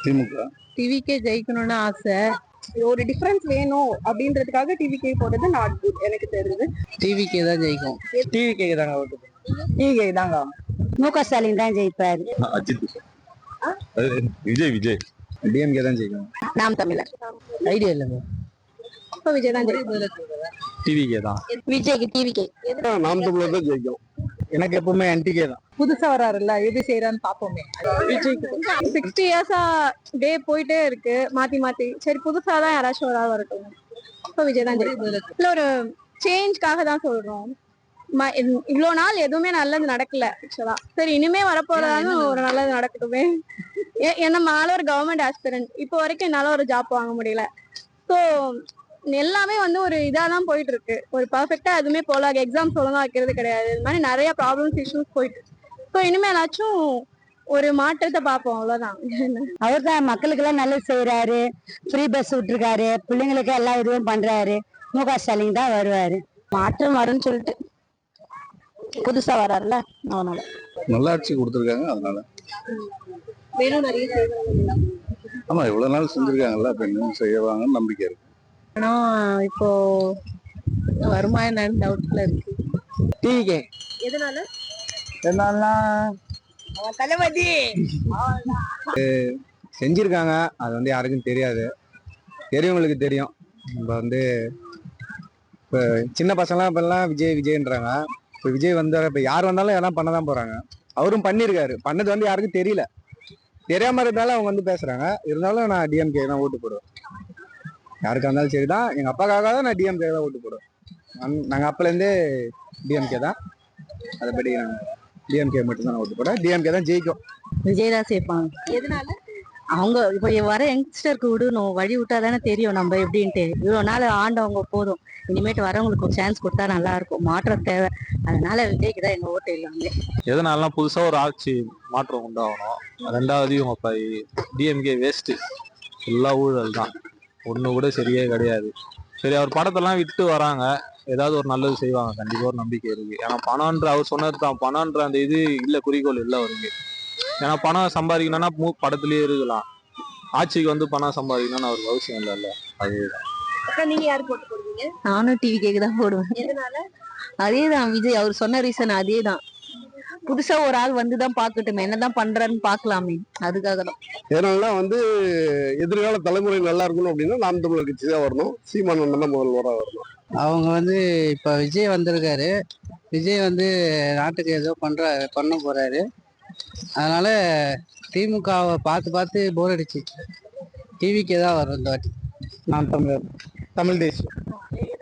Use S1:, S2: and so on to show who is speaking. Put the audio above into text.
S1: திமுக.
S2: டிவிக்கே ஜெயிக்கணும்னு ஆசை.
S3: ஒரு டிஃபரன்ஸ் வேணும் அப்படின்றதுக்காக டிவிக்கே போடுறது நாட் குட் எனக்கு தெரியுது.
S2: டிவிக்கே தான் ஜெயிக்கும்.
S1: டிவிகே தாங்க ஓட்டு.
S3: டிவிகே தாங்க.
S4: முக ஸ்டாலின் தான் ஜெயிப்பாரு.
S1: அஜித். விஜய். டிஎம்கே தான் ஜெயிக்கும்.
S3: நாம் தமிழர்.
S2: ஐடியா இல்லைங்க.
S3: இப்போ விஜய் தான் ஜெயிக்கும்.
S1: டிவிகே தான்.
S3: விஜய்க்கு டிவிகே.
S1: நாம் தமிழர் தான் ஜெயிக்கும். எனக்கு எப்பவுமே என்டிகே தான்.
S3: புதுசா வராருல்ல எப்படி செய்யறான்னு பாப்போமே. 60 இயர்ஸா டே போயிட்டே இருக்கு மாத்தி சரி புதுசா தான் யாராச்சும் ஒரு ஆள் வரட்டும். இப்போ விஜய் தான் ஜெயிக்கும். இல்ல ஒரு சேஞ்ச்காக தான் சொல்றோம். இவ்வளவு நாள் எதுவுமே நல்லது நடக்கல ஆக்சுவலா. சரி இனிமே வரப்போறதாலும் ஒரு நல்லது நடக்கட்டுமே. என்னால ஒரு கவர்மெண்ட் ஆஸ்பிரண்ட் இப்போ வரைக்கும் என்னால ஒரு ஜாப் வாங்க முடியல. ஸோ எல்லாமே வந்து ஒரு இதாதான் போயிட்டு இருக்கு. ஒரு பர்ஃபெக்டா எதுவுமே போல. எக்ஸாம்ஸ் ஒழுங்கா வைக்கிறது கிடையாது. இது மாதிரி நிறைய ப்ராப்ளம்ஸ் இஷ்யூஸ் போயிட்டு. ஸோ இனிமேலாச்சும் ஒரு மாற்றத்தை பார்ப்போம் அவ்வளவுதான்.
S4: அவர் தான் மக்களுக்கு எல்லாம் நல்லது செய்யறாரு. ஃப்ரீ பஸ் விட்டுருக்காரு. பிள்ளைங்களுக்கு எல்லா இதுவும் பண்றாரு. முக ஸ்டாலின் தான் வருவாரு.
S3: மாற்றம் வரும்னு சொல்லிட்டு புதுசா வராருல்ல அதனால
S1: நல்லாட்சி கொடுத்துருக்காங்க அதனால.
S3: வேணும் நிறைய செய்வாங்க.
S1: ஆமா இவ்வளவு நாள் செஞ்சிருக்காங்கல்ல அப்ப இன்னும் செய்வாங்கன்னு நம்பிக்கை இருக்கு.
S2: ஆனா இப்போ வருமா என்னன்னு டவுட்ல இருக்கு.
S1: டிவிகே.
S3: எதனால?
S1: என்னாலனா
S3: தளபதி
S1: செஞ்சிருக்காங்க. அது வந்து யாருக்கும் தெரியாது. தெரியவங்களுக்கு தெரியும். நம்ம வந்து இப்போ சின்ன பசங்களாம் இப்பெல்லாம் விஜய்ன்றாங்க. இப்போ விஜய் வந்தார். இப்போ யார் வந்தாலும் எல்லாம் பண்ண தான் போறாங்க. அவரும் பண்ணியிருக்காரு. பண்ணது வந்து யாருக்கும் தெரியல. தெரியாம இருந்தாலும் அவங்க வந்து பேசுறாங்க. இருந்தாலும் நான் டிஎம்கே தான் ஓட்டு போடுவேன். யாருக்கா இருந்தாலும் சரிதான். எங்க அப்பாக்காக தான் நான் டிஎம்கே தான் ஓட்டு போடுவேன். நாங்க அப்பலேருந்தே டிஎம்கே தான். அதைப்படி நாங்கள் டிஎம்கே மட்டும் தான் ஓட்டு போடுவேன். டிஎம்கே தான் ஜெயிக்கும்.
S2: விஜய் தான் சேர்ப்பாங்க.
S3: எதனால?
S2: அவங்க இப்போ வர யங்ஸ்டருக்கு விடணும். வழி விட்டா தானே தெரியும் நம்ம எப்படின்ட்டு. இவ்வளவு நாள் ஆண்டவங்க போதும். இனிமேட்டு வரவங்களுக்கு ஒரு சான்ஸ் கொடுத்தா நல்லா இருக்கும். மாற்றம் தேவை. அதனால விஜய்க்கு தான் எங்க ஓட்டு இல்லாமலே.
S5: எதனாலனா புதுசா ஒரு ஆட்சி மாற்றம் உண்டாகணும். ரெண்டாவது இவங்க டிஎம்கே வேஸ்ட். எல்லா ஊழல் தான். ஒண்ணு கூட சரியே கிடையாது. சரி அவர் படத்தெல்லாம் விட்டு வராங்க. ஏதாவது ஒரு நல்லது செய்வாங்க கண்டிப்பா ஒரு நம்பிக்கை இருக்கு. ஏன்னா பணம்ன்ற அவர் சொன்னது தான். பணம்ன்ற அந்த இது இல்ல, குறிக்கோள் இல்லை அவருக்கு. ஏன்னா பணம் சம்பாதிக்கணும்னா படத்துலயே இருக்கலாம். ஆட்சிக்கு வந்து பணம் சம்பாதிக்கணும்னு அவருக்கு அவசியம் இல்லைல்ல. அதுதான்.
S3: நீங்க யாருக்கு ஓட்டு போடுவீங்க?
S2: நானும் டிவி கேக்கு தான் போடுவேன்.
S3: எதனால?
S2: அதேதான் விஜய் அவர் சொன்ன ரீசன் அதேதான். புதுசா ஒரு ஆள் வந்துதான் பாக்கட்டும் என்னதான் பண்றாருன்னு பாக்கலாமே. அதுக்காக தான்.
S1: ஏன்னா வந்து எதிர்கால தலைமுறை நல்லா இருக்கணும் அப்படின்னா நாம் தமிழர் கட்சி தான் வரணும். சீமான் அண்ணன் தான் முதல்வராக வரணும்.
S6: அவங்க வந்து இப்ப விஜய் வந்திருக்காரு. விஜய் வந்து நாட்டுக்கு ஏதோ பண்ண போறாரு. அதனால திமுகவை பார்த்து போர் அடிச்சு டிவிக்கே தான் வரும் இந்த வாட்டி.
S1: நாம் தமிழர், தமிழ் தேசியம்.